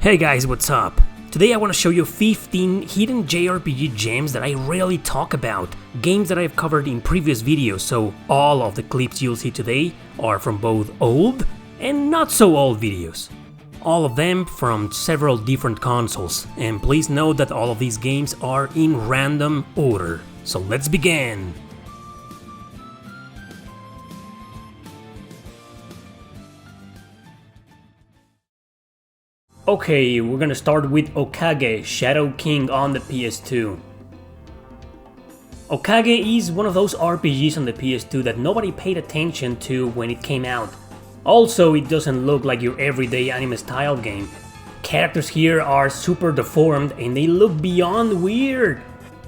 Hey guys, what's up? Today I want to show you 15 hidden JRPG gems that I rarely talk about, games that I've covered in previous videos, so all of the clips you'll see today are from both old and not so old videos. All of them from several different consoles, and please note that all of these games are in random order. So let's begin! Okay, we're gonna start with Okage, Shadow King on the PS2. Okage is one of those RPGs on the PS2 that nobody paid attention to when it came out. Also, it doesn't look like your everyday anime style game. Characters here are super deformed and they look beyond weird.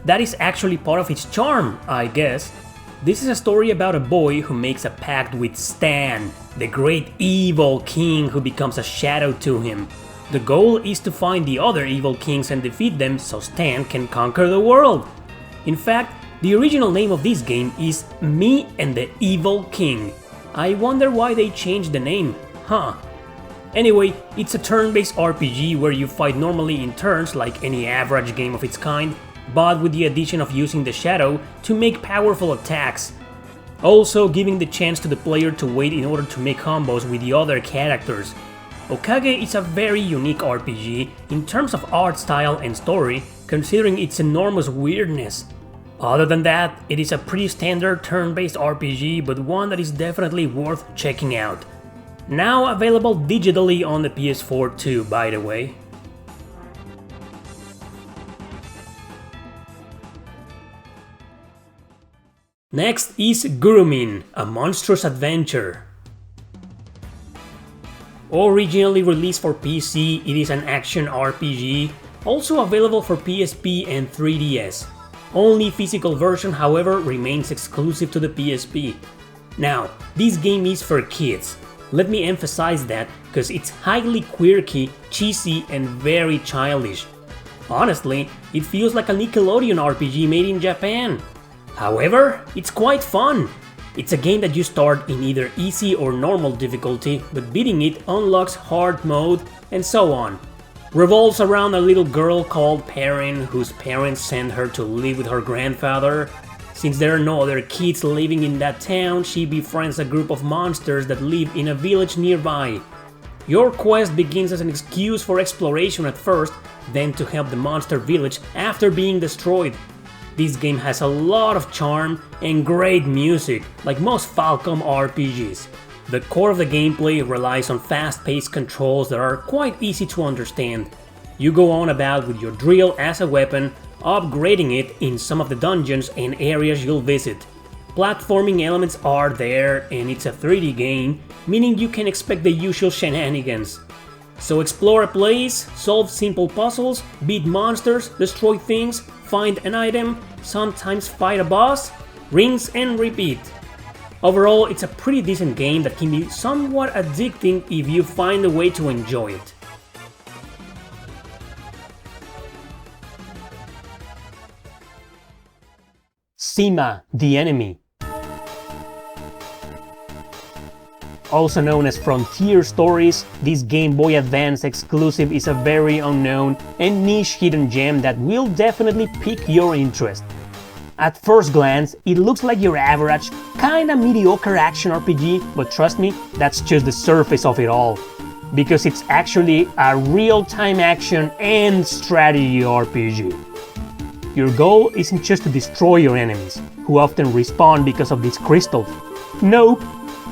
That is actually part of its charm, I guess. This is a story about a boy who makes a pact with Stan, the great evil king who becomes a shadow to him. The goal is to find the other evil kings and defeat them so Stan can conquer the world. In fact, the original name of this game is Me and the Evil King. I wonder why they changed the name, huh? Anyway, it's a turn-based RPG where you fight normally in turns like any average game of its kind, but with the addition of using the shadow to make powerful attacks. Also giving the chance to the player to wait in order to make combos with the other characters. Okage is a very unique RPG in terms of art style and story, considering its enormous weirdness. Other than that, it is a pretty standard turn-based RPG, but one that is definitely worth checking out. Now available digitally on the PS4 too, by the way. Next is Gurumin, a monstrous adventure. Originally released for PC, it is an action RPG, also available for PSP and 3DS. Only physical version, however, remains exclusive to the PSP. Now, this game is for kids. Let me emphasize that, because it's highly quirky, cheesy, and very childish. Honestly, it feels like a Nickelodeon RPG made in Japan. However, it's quite fun. It's a game that you start in either easy or normal difficulty, but beating it unlocks hard mode, and so on. Revolves around a little girl called Perrin, whose parents send her to live with her grandfather. Since there are no other kids living in that town, she befriends a group of monsters that live in a village nearby. Your quest begins as an excuse for exploration at first, then to help the monster village after being destroyed. This game has a lot of charm and great music, like most Falcom RPGs. The core of the gameplay relies on fast-paced controls that are quite easy to understand. You go on about with your drill as a weapon, upgrading it in some of the dungeons and areas you'll visit. Platforming elements are there, and it's a 3D game, meaning you can expect the usual shenanigans. So explore a place, solve simple puzzles, beat monsters, destroy things, find an item, sometimes fight a boss, rinse and repeat. Overall, it's a pretty decent game that can be somewhat addicting if you find a way to enjoy it. Sima The Enemy. Also known as Frontier Stories, this Game Boy Advance exclusive is a very unknown and niche hidden gem that will definitely pique your interest. At first glance, it looks like your average, kinda mediocre action RPG, but trust me, that's just the surface of it all. Because it's actually a real-time action and strategy RPG. Your goal isn't just to destroy your enemies, who often respawn because of these crystals. Nope.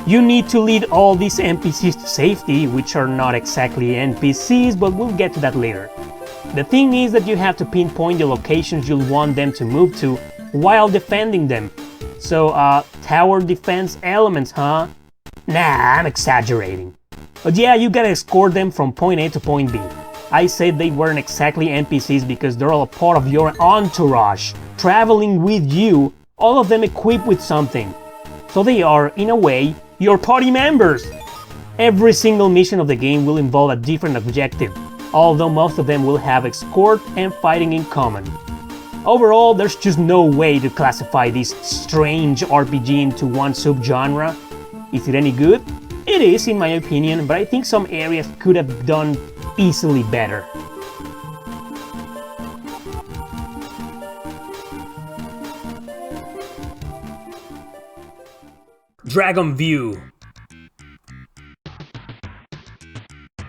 You need to lead all these NPCs to safety, which are not exactly NPCs, but we'll get to that later. The thing is that you have to pinpoint the locations you'll want them to move to while defending them. So, tower defense elements, huh? Nah, I'm exaggerating. But yeah, you gotta escort them from point A to point B. I said they weren't exactly NPCs because they're all a part of your entourage, traveling with you, all of them equipped with something. So they are, in a way, your party members! Every single mission of the game will involve a different objective, although most of them will have escort and fighting in common. Overall, there's just no way to classify this strange RPG into one subgenre. Is it any good? It is, in my opinion, but I think some areas could have done easily better. Dragon View,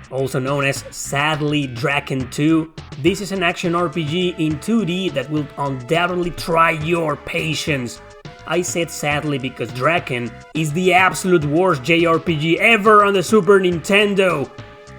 also known as sadly Draken 2, this is an action RPG in 2D that will undoubtedly try your patience. I said sadly because Draken is the absolute worst JRPG ever on the Super Nintendo.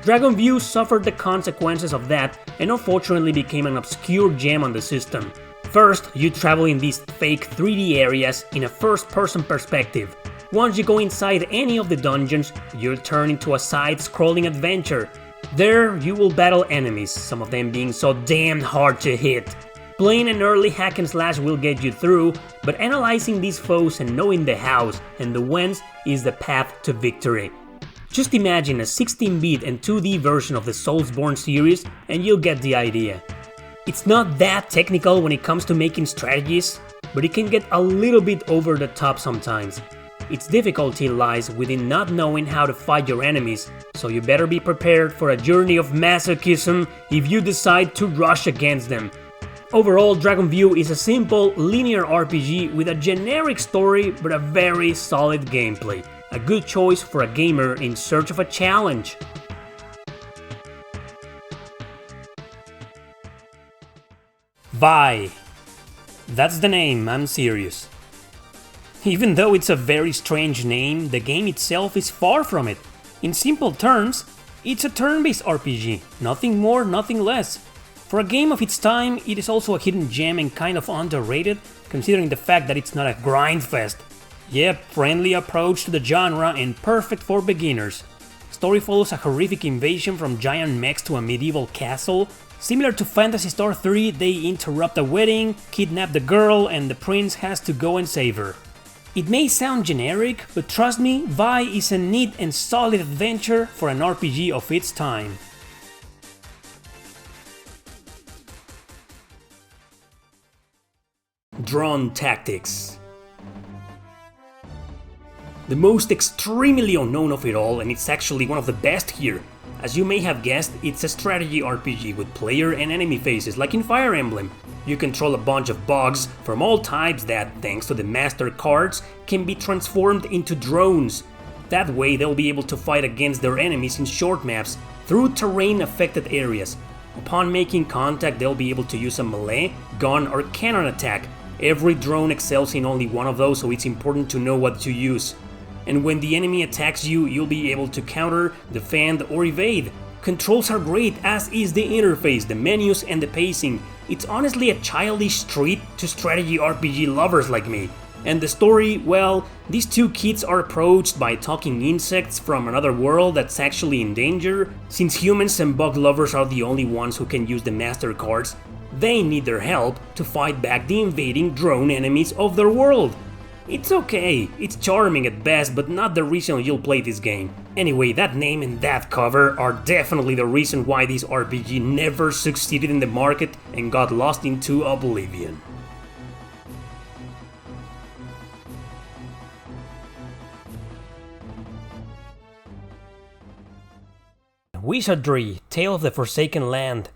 Dragon View suffered the consequences of that and unfortunately became an obscure gem on the system. First, you travel in these fake 3D areas in a first-person perspective. Once you go inside any of the dungeons, you'll turn into a side-scrolling adventure. There, you will battle enemies, some of them being so damn hard to hit. Playing an early hack and slash will get you through, but analyzing these foes and knowing the hows and the whens is the path to victory. Just imagine a 16-bit and 2D version of the Soulsborne series and you'll get the idea. It's not that technical when it comes to making strategies, but it can get a little bit over the top sometimes. Its difficulty lies within not knowing how to fight your enemies, so you better be prepared for a journey of masochism if you decide to rush against them. Overall, Dragon View is a simple, linear RPG with a generic story but a very solid gameplay. A good choice for a gamer in search of a challenge. Vi. That's the name, I'm serious. Even though it's a very strange name, the game itself is far from it. In simple terms, it's a turn-based RPG, nothing more, nothing less. For a game of its time, it is also a hidden gem and kind of underrated, considering the fact that it's not a grindfest. Yep, friendly approach to the genre and perfect for beginners. Story follows a horrific invasion from giant mechs to a medieval castle. Similar to Phantasy Star 3, they interrupt a wedding, kidnap the girl, and the prince has to go and save her. It may sound generic, but trust me, Vi is a neat and solid adventure for an RPG of its time. Drone Tactics. The most extremely unknown of it all, and it's actually one of the best here. As you may have guessed, it's a strategy RPG with player and enemy faces like in Fire Emblem. You control a bunch of bugs from all types that, thanks to the master cards, can be transformed into drones. That way they'll be able to fight against their enemies in short maps through terrain-affected areas. Upon making contact, they'll be able to use a melee, gun or cannon attack. Every drone excels in only one of those, so it's important to know what to use. And when the enemy attacks you, you'll be able to counter, defend or evade. Controls are great, as is the interface, the menus and the pacing. It's honestly a childish treat to strategy RPG lovers like me. And the story, well, these two kids are approached by talking insects from another world that's actually in danger. Since humans and bug lovers are the only ones who can use the master cards, they need their help to fight back the invading drone enemies of their world. It's okay, it's charming at best, but not the reason you'll play this game. Anyway, that name and that cover are definitely the reason why this RPG never succeeded in the market and got lost into oblivion. Wizardry: Tale of the Forsaken Land.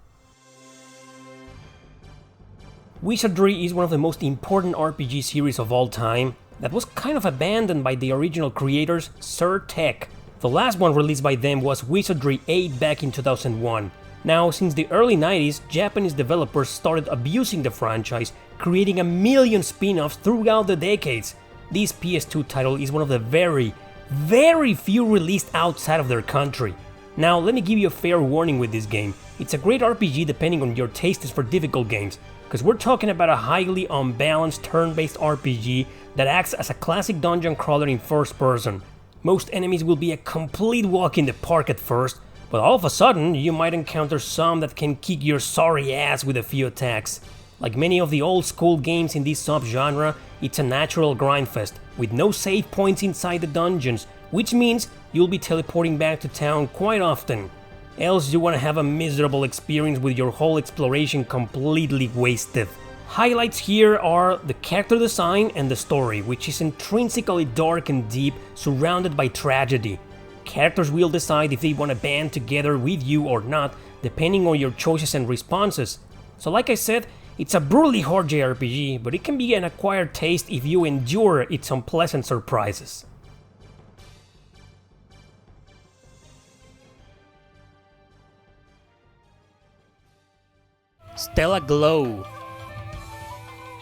Wizardry is one of the most important RPG series of all time that was kind of abandoned by the original creators, Sir Tech. The last one released by them was Wizardry 8 back in 2001. Now, since the early 90s, Japanese developers started abusing the franchise, creating a million spin-offs throughout the decades. This PS2 title is one of the very few released outside of their country. Now, let me give you a fair warning with this game. It's a great RPG depending on your taste for difficult games, because we're talking about a highly unbalanced turn-based RPG that acts as a classic dungeon crawler in first person. Most enemies will be a complete walk in the park at first, but all of a sudden you might encounter some that can kick your sorry ass with a few attacks. Like many of the old school games in this subgenre, it's a natural grindfest, with no save points inside the dungeons, which means you'll be teleporting back to town quite often. Else you wanna have a miserable experience with your whole exploration completely wasted. Highlights here are the character design and the story, which is intrinsically dark and deep, surrounded by tragedy. Characters will decide if they want to band together with you or not, depending on your choices and responses. So like I said, it's a brutally hard JRPG, but it can be an acquired taste if you endure its unpleasant surprises. Stella Glow.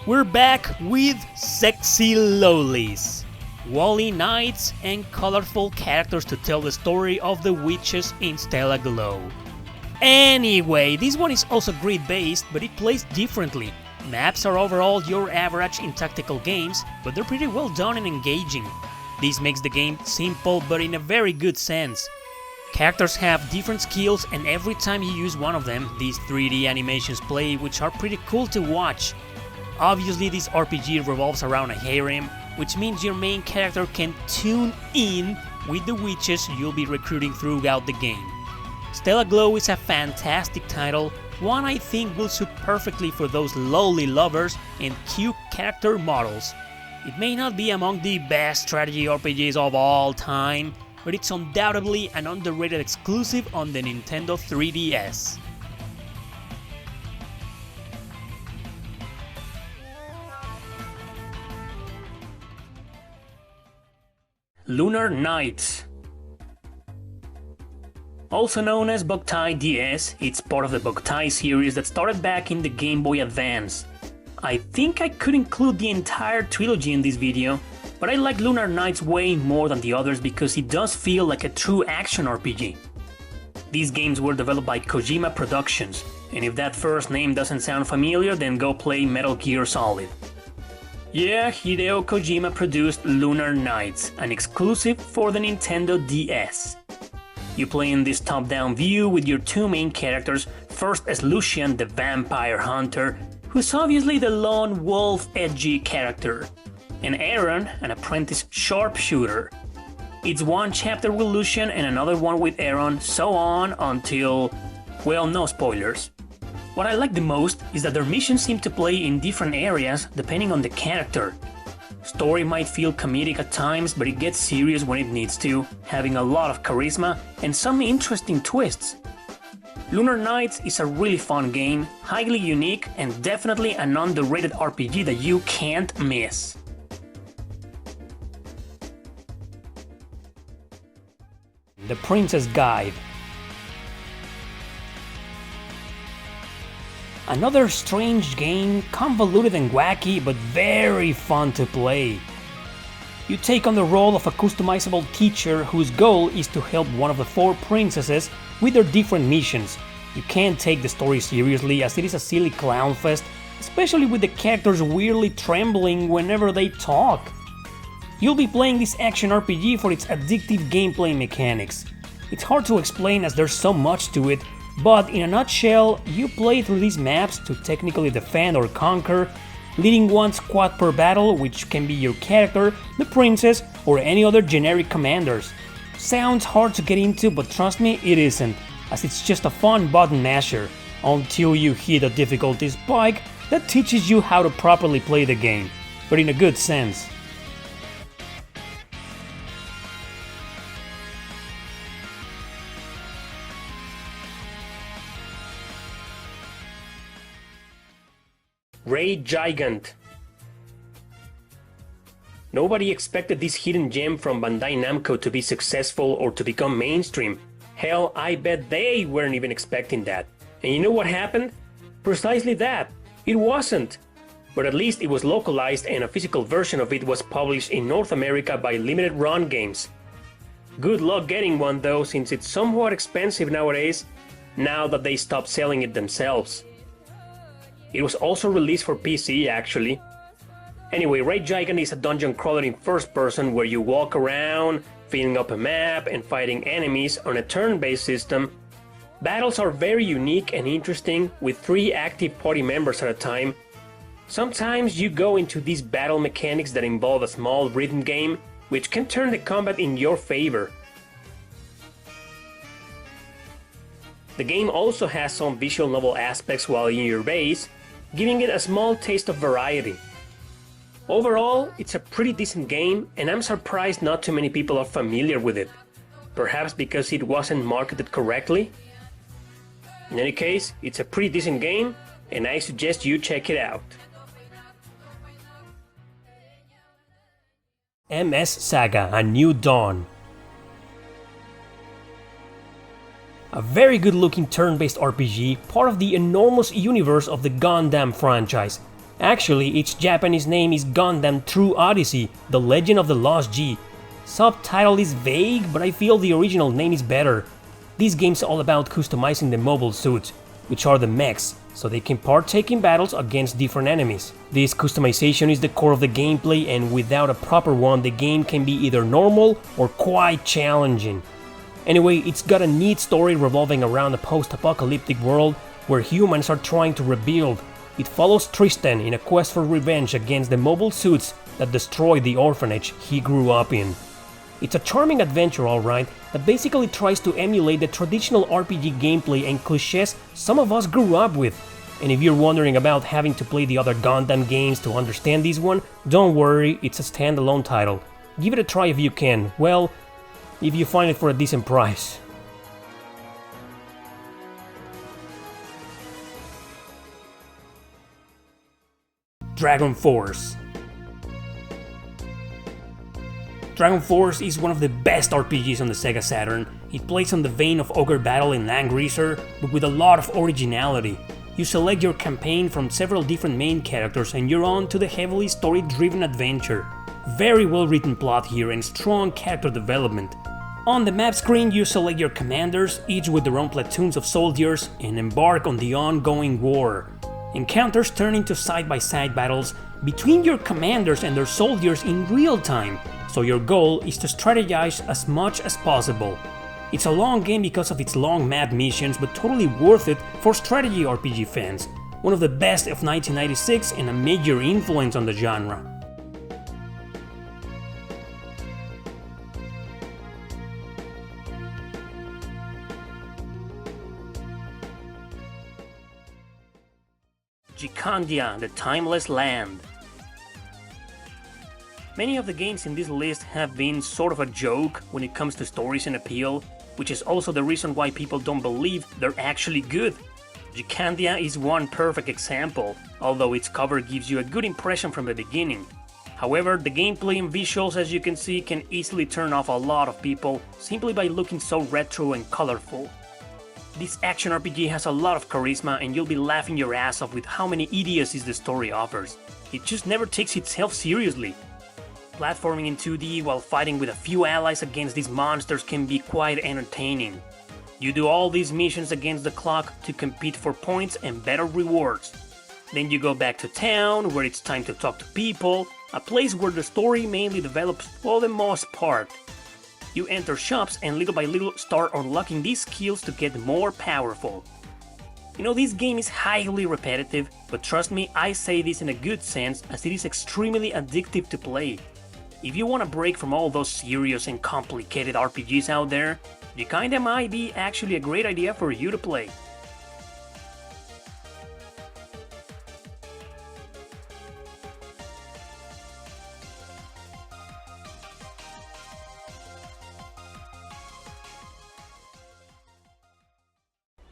We're back with sexy lowlies, Wally knights, and colorful characters to tell the story of the witches in Stella Glow. Anyway, this one is also grid-based, but it plays differently. Maps are overall your average in tactical games, but they're pretty well done and engaging. This makes the game simple, but in a very good sense. Characters have different skills, and every time you use one of them, these 3D animations play, which are pretty cool to watch. Obviously, this RPG revolves around a harem, which means your main character can tune in with the witches you'll be recruiting throughout the game. Stella Glow is a fantastic title, one I think will suit perfectly for those lowly lovers and cute character models. It may not be among the best strategy RPGs of all time, but it's undoubtedly an underrated exclusive on the Nintendo 3DS. Lunar Knights. Also known as Boktai DS, it's part of the Boktai series that started back in the Game Boy Advance. I think I could include the entire trilogy in this video, but I like Lunar Knights way more than the others because it does feel like a true action RPG. These games were developed by Kojima Productions, and if that first name doesn't sound familiar, then go play Metal Gear Solid. Yeah, Hideo Kojima produced Lunar Knights, an exclusive for the Nintendo DS. You play in this top-down view with your two main characters, first as Lucian the Vampire Hunter, who's obviously the lone wolf edgy character, and Aaron, an apprentice sharpshooter. It's one chapter with Lucian and another one with Aaron, so on until, well, no spoilers. What I like the most is that their missions seem to play in different areas depending on the character. Story might feel comedic at times, but it gets serious when it needs to, having a lot of charisma and some interesting twists. Lunar Knights is a really fun game, highly unique, and definitely an underrated RPG that you can't miss. The Princess Guide. Another strange game, convoluted and wacky, but very fun to play. You take on the role of a customizable teacher whose goal is to help one of the four princesses with their different missions. You can't take the story seriously as it is a silly clown fest, especially with the characters weirdly trembling whenever they talk. You'll be playing this action RPG for its addictive gameplay mechanics. It's hard to explain as there's so much to it, but in a nutshell, you play through these maps to technically defend or conquer, leading one squad per battle, which can be your character, the princess, or any other generic commanders. Sounds hard to get into, but trust me, it isn't, as it's just a fun button masher, until you hit a difficulty spike that teaches you how to properly play the game, but in a good sense. Ray Gigant. Nobody expected this hidden gem from Bandai Namco to be successful or to become mainstream. Hell, I bet they weren't even expecting that. And you know what happened? Precisely that. It wasn't. But at least it was localized and a physical version of it was published in North America by Limited Run Games. Good luck getting one though, since it's somewhat expensive nowadays, now that they stopped selling it themselves. It was also released for PC actually. Anyway, Ray Gigant is a dungeon crawler in first person where you walk around, filling up a map and fighting enemies on a turn-based system. Battles are very unique and interesting with 3 active party members at a time. Sometimes you go into these battle mechanics that involve a small rhythm game, which can turn the combat in your favor. The game also has some visual novel aspects while in your base, giving it a small taste of variety. Overall, it's a pretty decent game, and I'm surprised not too many people are familiar with it. Perhaps because it wasn't marketed correctly? In any case, it's a pretty decent game, and I suggest you check it out. MS Saga: A New Dawn. A very good looking turn-based RPG, part of the enormous universe of the Gundam franchise. Actually, its Japanese name is Gundam True Odyssey: The Legend of the Lost G. Subtitle is vague, but I feel the original name is better. This game's all about customizing the mobile suits, which are the mechs, so they can partake in battles against different enemies. This customization is the core of the gameplay, and without a proper one, the game can be either normal or quite challenging. Anyway, it's got a neat story revolving around a post-apocalyptic world where humans are trying to rebuild. It follows Tristan in a quest for revenge against the mobile suits that destroyed the orphanage he grew up in. It's a charming adventure, alright, that basically tries to emulate the traditional RPG gameplay and cliches some of us grew up with. And if you're wondering about having to play the other Gundam games to understand this one, don't worry, it's a standalone title. Give it a try if you can, well, if you find it for a decent price. Dragonforce. Dragonforce is one of the best RPGs on the Sega Saturn. It plays on the vein of Ogre Battle and Land Greaser, but with a lot of originality. You select your campaign from several different main characters and you're on to the heavily story-driven adventure. Very well written plot here and strong character development. On the map screen you select your commanders, each with their own platoons of soldiers, and embark on the ongoing war. Encounters turn into side-by-side battles between your commanders and their soldiers in real time, so your goal is to strategize as much as possible. It's a long game because of its long map missions, but totally worth it for strategy RPG fans. One of the best of 1996 and a major influence on the genre. Genshin, the Timeless Land. Many of the games in this list have been sort of a joke when it comes to stories and appeal, which is also the reason why people don't believe they're actually good. Genshin is one perfect example, although its cover gives you a good impression from the beginning. However, the gameplay and visuals, as you can see, can easily turn off a lot of people simply by looking so retro and colorful. This action RPG has a lot of charisma and you'll be laughing your ass off with how many idiocies the story offers. It just never takes itself seriously. Platforming in 2D while fighting with a few allies against these monsters can be quite entertaining. You do all these missions against the clock to compete for points and better rewards. Then you go back to town where it's time to talk to people, a place where the story mainly develops for the most part. You enter shops and little by little start unlocking these skills to get more powerful. You know, this game is highly repetitive, but trust me, I say this in a good sense as it is extremely addictive to play. If you want a break from all those serious and complicated RPGs out there, Genshin might be actually a great idea for you to play.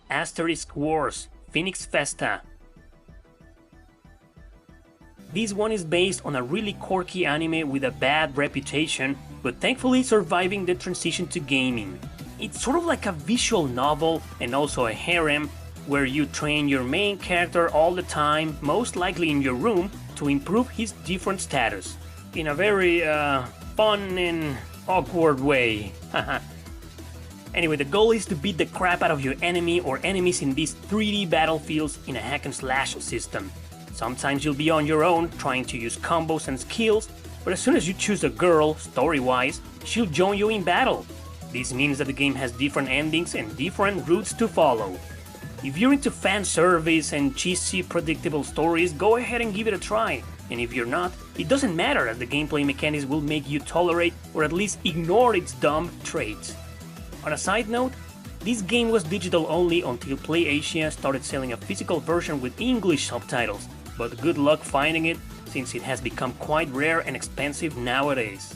Asterisk Wars, Phoenix Festa. This one is based on a really quirky anime with a bad reputation, but thankfully surviving the transition to gaming. It's sort of like a visual novel and also a harem, where you train your main character all the time, most likely in your room, to improve his different status. In a very, fun and awkward way. Anyway, the goal is to beat the crap out of your enemy or enemies in these 3D battlefields in a hack and slash system. Sometimes you'll be on your own, trying to use combos and skills, but as soon as you choose a girl, story-wise, she'll join you in battle. This means that the game has different endings and different routes to follow. If you're into fan service and cheesy, predictable stories, go ahead and give it a try. And if you're not, it doesn't matter as the gameplay mechanics will make you tolerate or at least ignore its dumb traits. On a side note, this game was digital only until PlayAsia started selling a physical version with English subtitles, but good luck finding it since it has become quite rare and expensive nowadays.